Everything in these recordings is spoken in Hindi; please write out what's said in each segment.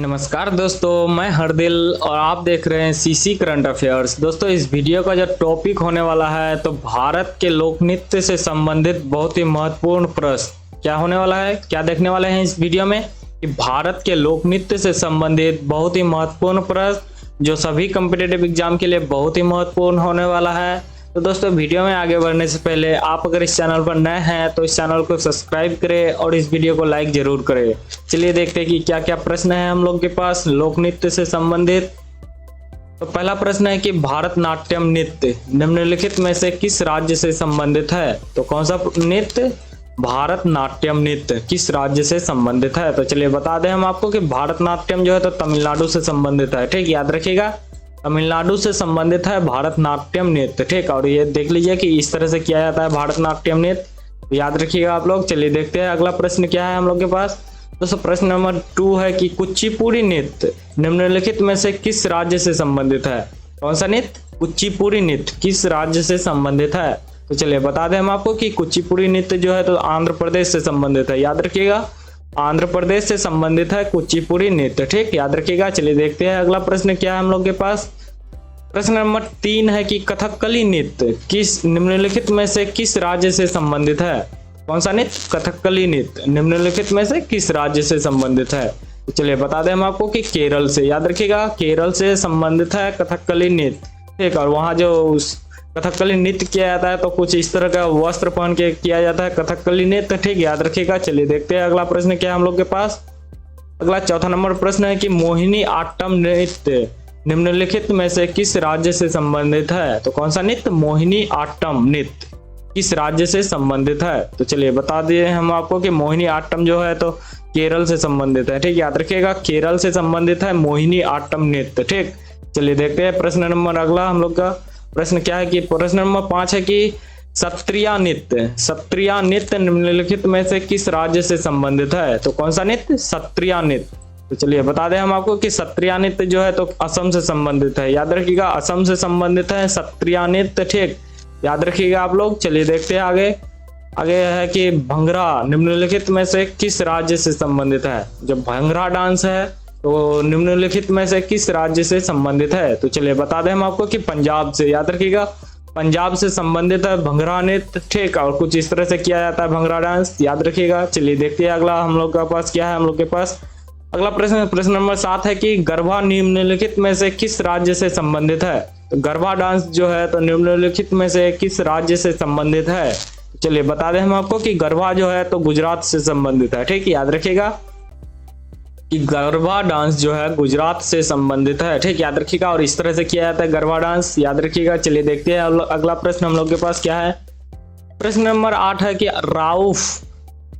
नमस्कार दोस्तों, मैं हरदिल और आप देख रहे हैं सीसी करंट अफेयर्स। दोस्तों, इस वीडियो का जो टॉपिक होने वाला है तो भारत के लोक नृत्य से संबंधित बहुत ही महत्वपूर्ण प्रश्न क्या होने वाला है, क्या देखने वाले हैं इस वीडियो में कि भारत के लोक नृत्य से संबंधित बहुत ही महत्वपूर्ण प्रश्न जो सभी कॉम्पिटिटिव एग्जाम के लिए बहुत ही महत्वपूर्ण होने वाला है। तो दोस्तों, वीडियो में आगे बढ़ने से पहले आप अगर इस चैनल पर नए हैं तो इस चैनल को सब्सक्राइब करें और इस वीडियो को लाइक जरूर करें। चलिए देखते हैं कि क्या क्या प्रश्न है हम लोग के पास लोक नृत्य से संबंधित। तो पहला प्रश्न है कि भारतनाट्यम नृत्य निम्नलिखित में से किस राज्य से संबंधित है। तो कौन सा नृत्य? भारतनाट्यम नृत्य किस राज्य से संबंधित है? तो चलिए बता दें हम आपको कि भारतनाट्यम जो है तो तमिलनाडु से संबंधित है। ठीक, याद रखिएगा, तमिलनाडु से संबंधित है भारतनाट्यम नृत्य। ठीक, और ये देख लीजिए कि इस तरह से किया जाता है भारतनाट्यम नृत्य, याद रखिएगा आप लोग। चलिए देखते हैं अगला प्रश्न क्या है हम लोग के पास। दोस्तों, प्रश्न नंबर 2 है कि कुचिपुड़ी नृत्य निम्नलिखित में से किस राज्य से संबंधित है। कौन सा नृत्य? कुचिपुड़ी नृत्य किस राज्य से संबंधित है? तो चलिए बता दें हम आपको कि कुचिपुड़ी नृत्य जो है तो आंध्र प्रदेश से संबंधित है। याद रखिएगा, आंध्र प्रदेश से संबंधित है कुचिपुड़ी नृत्य। ठीक, याद रखिएगा। चलिए देखते हैं अगला प्रश्न क्या है हम लोग के पास। प्रश्न नंबर 3 है कि कथकली नृत्य किस निम्नलिखित में से किस राज्य से संबंधित है। कौन सा नृत्य? कथकली नृत्य निम्नलिखित में से किस राज्य से संबंधित है? तो चलिए बता दें हम आपको कि केरल से। याद रखिएगा, केरल से संबंधित है कथकली नृत्य। ठीक, और वहाँ जो कथकली नृत्य किया जाता है तो कुछ इस तरह का वस्त्र पहन के किया जाता है कथकली नृत्य। ठीक, याद रखिएगा। चलिए देखते हैं अगला प्रश्न क्या है हम लोग के पास। अगला चौथा नंबर प्रश्न है कि मोहिनी आट्टम नृत्य निम्नलिखित में से किस राज्य से संबंधित है। तो कौन सा नृत्य? मोहिनी आट्टम नृत्य किस राज्य से संबंधित है? तो चलिए बता दिए हम आपको कि मोहिनी आट्टम जो है तो केरल से संबंधित है। ठीक, याद रखिएगा, केरल से संबंधित है मोहिनी आट्टम नृत्य। ठीक, चलिए देखते हैं प्रश्न नंबर अगला हम लोग का प्रश्न क्या है कि प्रश्न नंबर 5 है कि सत्रिया नृत्य निम्नलिखित में से किस राज्य से संबंधित है। तो कौन सा नृत्य? सत्रिया नृत्य। तो चलिए बता दें हम आपको कि सत्रिया नृत्य जो है तो असम से संबंधित है। याद रखिएगा, असम से संबंधित है सत्रिया नृत्य। ठीक, याद रखिएगा आप लोग। चलिए देखते हैं आगे है कि भंगड़ा निम्नलिखित में से किस राज्य से संबंधित है। जो भंगड़ा डांस है तो निम्नलिखित में से किस राज्य से संबंधित है। तो चलिए बता दें हम आपको कि पंजाब से। याद रखिएगा, पंजाब से संबंधित है भंगड़ा नृत्य। ठीक, और कुछ इस तरह से किया जाता है भंगड़ा डांस। याद रखिएगा। चलिए देखते हैं अगला हम लोग के पास क्या है हम लोग के पास। अगला प्रश्न नंबर 7 है कि गरबा निम्नलिखित में से किस राज्य से संबंधित है। तो गरबा डांस जो है तो निम्नलिखित में से किस राज्य से संबंधित है। चलिए बता दें हम आपको कि गरबा जो है तो गुजरात से संबंधित है। ठीक, याद रखिएगा कि गरबा डांस जो है गुजरात से संबंधित है। ठीक, याद रखिएगा, और इस तरह से किया जाता है गरबा डांस। याद रखिएगा। चलिए देखते हैं अगला प्रश्न हम लोग के पास क्या है। प्रश्न नंबर 8 है कि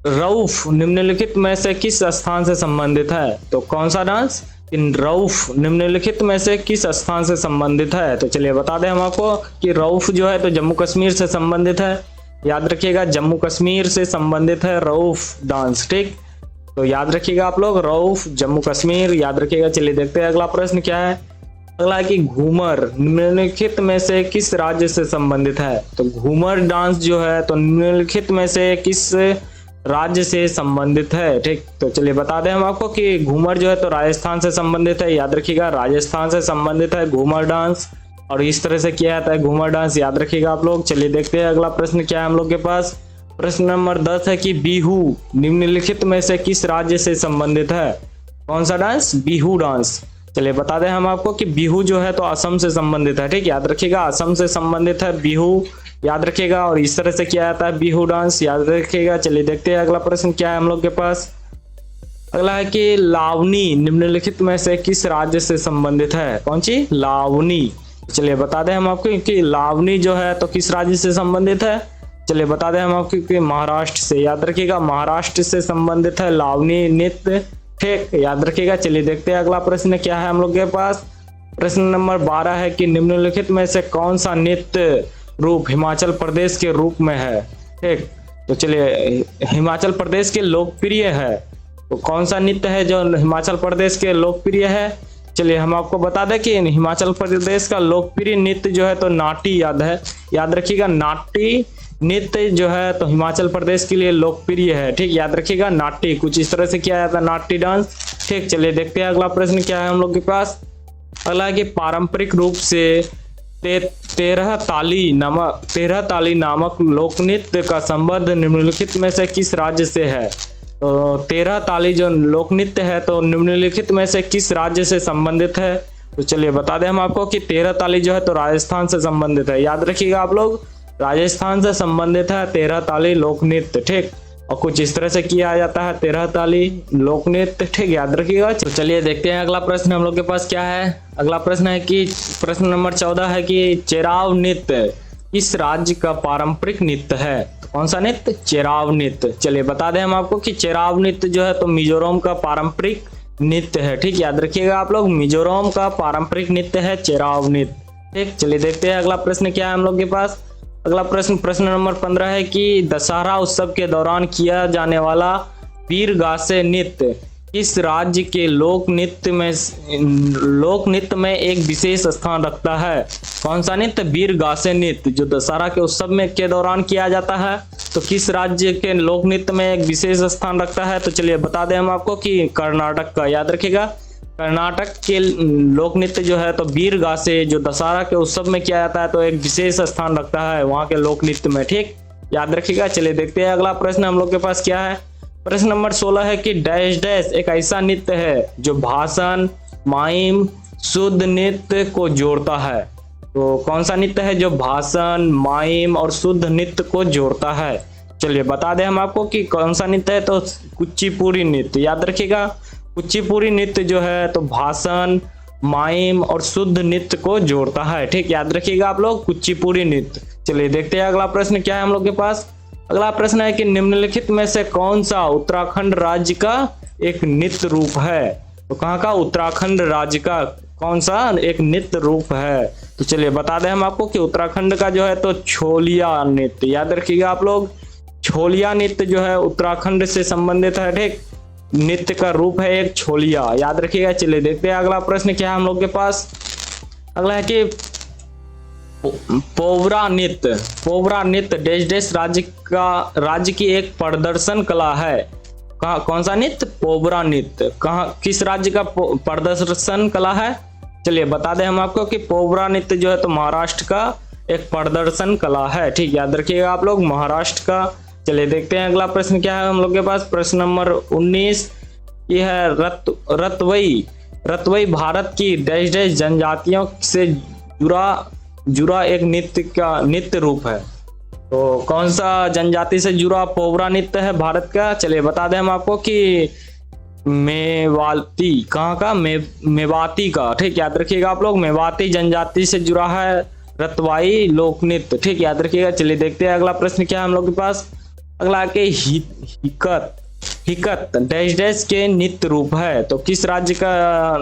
रऊफ निम्नलिखित में से किस स्थान से संबंधित है। तो कौन सा डांस? रऊफ निम्नलिखित में से किस स्थान से संबंधित है। तो चलिए बता दें हम आपको कि रऊफ जो है तो जम्मू कश्मीर से संबंधित है। याद रखिएगा, जम्मू कश्मीर से संबंधित है रऊफ डांस। ठीक, तो याद रखिएगा आप लोग, रऊफ जम्मू कश्मीर। याद रखिएगा। चलिए देखते हैं अगला प्रश्न क्या है। अगला है कि घूमर निम्नलिखित में से किस राज्य से संबंधित है। तो घूमर डांस जो है तो निम्नलिखित में से किस राज्य से संबंधित है। ठीक, तो चलिए बता दें हम आपको कि घूमर जो है तो राजस्थान से संबंधित है। याद रखिएगा, राजस्थान से संबंधित है घूमर डांस, और इस तरह से किया जाता है घूमर डांस। याद रखिएगा आप लोग। चलिए देखते हैं अगला प्रश्न क्या है हम लोग के पास। प्रश्न नंबर 10 है कि बिहू निम्नलिखित में से किस राज्य से संबंधित है। कौन सा डांस? बिहू डांस। चलिए बता दें हम आपको कि बिहू जो है तो असम से संबंधित है। ठीक, याद रखिएगा, असम से संबंधित है बिहू। याद रखिएगा, और इस तरह से किया जाता है बिहू डांस। याद रखिएगा। चलिए देखते हैं अगला प्रश्न क्या है हम लोग के पास। अगला है कि लावनी निम्नलिखित में से किस राज्य से संबंधित है। कौन सी? लावनी। चलिए बता दें हम आपको कि लावनी जो है तो किस राज्य से संबंधित है। चलिए बता दें हम आपको कि महाराष्ट्र से। याद रखिएगा, महाराष्ट्र से संबंधित है लावनी नृत्य। ठीक, याद रखिएगा। चलिए देखते हैं अगला प्रश्न क्या है हम लोग के पास। प्रश्न नंबर 12 है कि निम्नलिखित में से कौन सा नृत्य रूप हिमाचल प्रदेश के रूप में है। ठीक, तो चलिए हिमाचल प्रदेश के लोकप्रिय है। तो कौन सा नृत्य है जो हिमाचल प्रदेश के लोकप्रिय है। चलिए हम आपको बता दें कि हिमाचल प्रदेश का लोकप्रिय नृत्य जो है तो नाटी याद रखिएगा, नाटी नृत्य जो है तो हिमाचल प्रदेश के लिए लोकप्रिय है। ठीक, याद रखिएगा। नाट्य कुछ इस तरह से किया जाता है, नाट्य डांस। ठीक, चलिए देखते हैं अगला प्रश्न क्या है हम लोग के पास। अगला है कि पारंपरिक रूप से तेरह ताली नामक लोक नृत्य का संबंध निम्नलिखित में से किस राज्य से है। तो 13 ताली जो लोक नृत्य है तो निम्नलिखित में से किस राज्य से संबंधित है। तो चलिए बता दें हम आपको कि 13 ताली जो है तो राजस्थान से संबंधित है। याद रखिएगा आप लोग, राजस्थान से संबंधित है 13 ताली लोक नृत्य। ठीक, और कुछ इस तरह से किया जाता है 13 ताली लोक नृत्य। ठीक, याद रखिएगा। तो चलिए देखते हैं अगला प्रश्न हम लोग के पास क्या है। अगला प्रश्न है कि प्रश्न नंबर 14 है कि चेराव नृत्य किस राज्य का पारंपरिक नृत्य है। तो कौन सा नृत्य? चेराव नृत्य। चलिए बता दें हम आपको कि चेराव नृत्य जो है तो मिजोरम का पारंपरिक नृत्य है। ठीक, याद रखिएगा आप लोग, मिजोरम का पारंपरिक नृत्य है चेराव नृत्य। ठीक, चलिए देखते हैं अगला प्रश्न क्या है हम लोग के पास। अगला प्रश्न नंबर 15 है कि दशहरा उत्सव के दौरान किया जाने वाला वीर गासे नृत्य किस राज्य के लोक नृत्य में एक विशेष स्थान रखता है। कौन सा नृत्य? वीर गासे नृत्य, जो दशहरा के उत्सव में के दौरान किया जाता है तो किस राज्य के लोक नृत्य में एक विशेष स्थान रखता है। तो चलिए बता दें हम आपको कि कर्नाटक का। याद रखिएगा, कर्नाटक के लोक नृत्य जो है तो वीर गासे, जो दशहरा के उत्सव में किया जाता है तो एक विशेष स्थान रखता है वहाँ के लोक नृत्य में। ठीक, याद रखिएगा। चलिए देखते हैं अगला प्रश्न हम लोग के पास क्या है। प्रश्न नंबर 16 है कि डैश डैश एक ऐसा नृत्य है जो भाषण, माइम, शुद्ध नृत्य को जोड़ता है। तो कौन सा नृत्य है जो भाषण, माइम और शुद्ध नृत्य को जोड़ता है। चलिए बता दें हम आपको कि कौन सा नृत्य है। तो कुचिपुड़ी नृत्य। याद रखिएगा, कुचिपुड़ी नृत्य जो है तो भाषण, माइम और शुद्ध नृत्य को जोड़ता है। ठीक, याद रखिएगा आप लोग, कुचिपुड़ी नृत्य। चलिए देखते हैं अगला प्रश्न क्या है हम लोग के पास। अगला प्रश्न है कि निम्नलिखित में से कौन सा उत्तराखंड राज्य का एक नृत्य रूप है। तो कहाँ का? उत्तराखंड राज्य का कौन सा एक नृत्य रूप है। तो चलिए बता दें हम आपको कि उत्तराखंड का जो है तो छोलिया नृत्य। याद रखिएगा आप लोग, छोलिया नृत्य जो है उत्तराखंड से संबंधित है। ठीक, नृत्य का रूप है एक छोलिया। याद रखिएगा। चलिए देखते हैं अगला प्रश्न क्या है हम लोग के पास। अगला है कि पोवरा नृत्य देश देश राज्य की एक प्रदर्शन कला है। कौन सा नृत्य? पोवरा नृत्य। किस राज्य का प्रदर्शन कला है। चलिए बता दें हम आपको कि पोवरा नृत्य जो है तो महाराष्ट्र का एक प्रदर्शन कला है। ठीक, याद रखिएगा आप लोग, महाराष्ट्र का। चलिए देखते हैं अगला प्रश्न क्या है हम लोग के पास। प्रश्न नंबर 19 ये है रतवई भारत की देश देश जनजातियों से जुड़ा एक नृत्य रूप है। तो कौन सा जनजाति से जुड़ा पोवरा नृत्य है भारत का। चलिए बता दें हम आपको कि मेवाती। कहाँ का? मेवाती का। ठीक, याद रखिएगा आप लोग, मेवाती जनजाति से जुड़ा है रतवाई लोक नृत्य। ठीक, याद रखिएगा। चलिए देखते हैं अगला प्रश्न क्या है हम लोग के पास। अगला के हिकत डैश डैश के नृत्य रूप है। तो किस राज्य का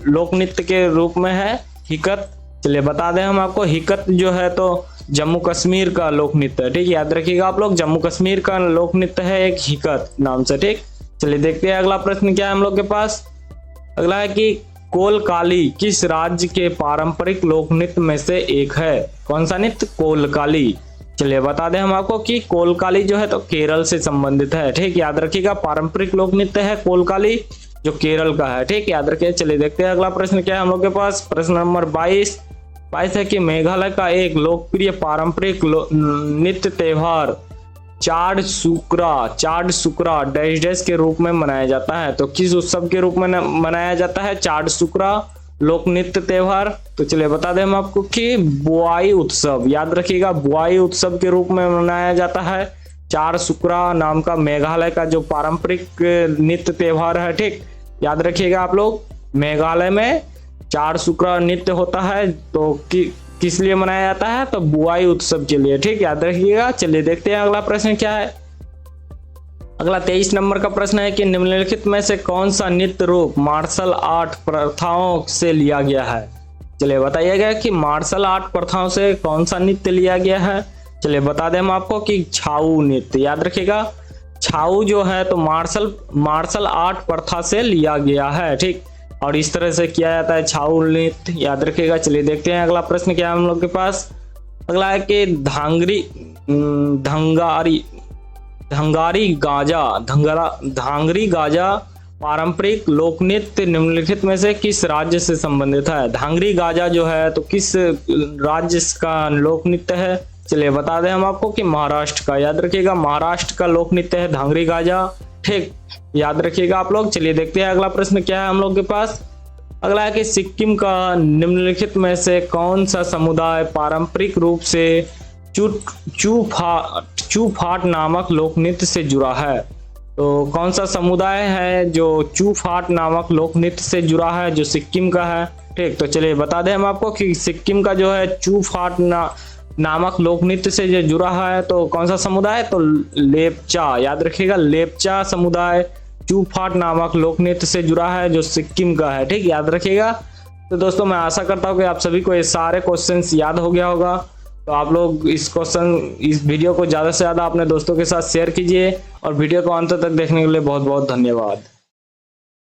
लोक नृत्य के रूप में है हिकत। चलिए बता दें हम आपको, हिकत जो है तो जम्मू कश्मीर का लोक नृत्य है। ठीक, याद रखिएगा आप लोग, जम्मू कश्मीर का लोक नृत्य है एक हिकत नाम से। ठीक, चलिए देखते हैं अगला प्रश्न क्या है हम लोग के पास। अगला है कि कोलकाली किस राज्य के पारंपरिक लोक नृत्य में से एक है। कौन सा नृत्य? कोलकाली। चलिए बता दें हम आपको कि कोलकाली जो है तो केरल से संबंधित है। ठीक, याद रखिएगा, पारंपरिक लोक नृत्य है कोलकाली जो केरल का है। ठीक, याद रखिए। चलिए देखते हैं अगला प्रश्न क्या है हम लोग के पास। प्रश्न नंबर 22 है कि मेघालय का एक लोकप्रिय पारंपरिक नृत्य त्योहार चाड सुकरा डैश डैश के रूप में मनाया जाता है। तो किस उत्सव के रूप में मनाया जाता है चाड सुकरा लोक नृत्य त्योहार। तो चलिए बता दें हम आपको कि बुआई उत्सव। याद रखिएगा, बुआई उत्सव के रूप में मनाया जाता है चाड सुकरा नाम का मेघालय का जो पारंपरिक नृत्य त्योहार है। ठीक, याद रखिएगा आप लोग, मेघालय में चाड सुकरा नृत्य होता है तो किस लिए मनाया जाता है। तो बुआई उत्सव के लिए। ठीक, याद रखिएगा। चलिए देखते हैं अगला प्रश्न क्या है। अगला 23 नंबर का प्रश्न है कि निम्नलिखित में से कौन सा नृत्य रूप मार्शल आर्ट प्रथाओं से लिया गया है। चलिए बताइएगा कि मार्शल आर्ट प्रथाओं से कौन सा नृत्य लिया गया है। चलिए बता दें हम आपको कि छाऊ नृत्य। याद रखिएगा, छाऊ जो है तो मार्शल आर्ट प्रथा से लिया गया है। ठीक, और इस तरह से किया जाता है छाऊ नृत्य। याद रखिएगा। चलिए देखते हैं अगला प्रश्न क्या है हम लोग के पास। अगला है कि धांगरी गाजा पारंपरिक लोक नृत्य निम्नलिखित में से किस राज्य से संबंधित है? धांगरी गाजा जो है तो किस राज्य का लोक नृत्य है? चलिए बता दें हम आपको कि महाराष्ट्र का। याद रखिएगा, महाराष्ट्र का लोक नृत्य है धांगरी गाजा। ठीक, याद रखिएगा आप लोग। चलिए देखते हैं अगला प्रश्न क्या है हम लोग के पास। अगला है कि सिक्किम का निम्नलिखित में से कौन सा समुदाय पारंपरिक रूप से चूफाट नामक लोक नृत्य से जुड़ा है? तो कौन सा समुदाय है जो चूफाट नामक लोक नृत्य से जुड़ा है, जो सिक्किम का है? ठीक, तो चलिए बता दें हम आपको कि सिक्किम का जो है चूफाट नामक लोक नृत्य से जो जुड़ा है तो कौन सा समुदाय? तो लेपचा। याद रखिएगा, लेपचा समुदाय चूफाट नामक लोक नृत्य से जुड़ा है जो सिक्किम का है। ठीक, याद रखिएगा। तो दोस्तों मैं आशा करता हूँ कि आप सभी को ये सारे क्वेश्चंस याद हो गया होगा। तो आप लोग इस वीडियो को ज़्यादा से ज़्यादा अपने दोस्तों के साथ शेयर कीजिए और वीडियो को अंत तक देखने के लिए बहुत बहुत धन्यवाद।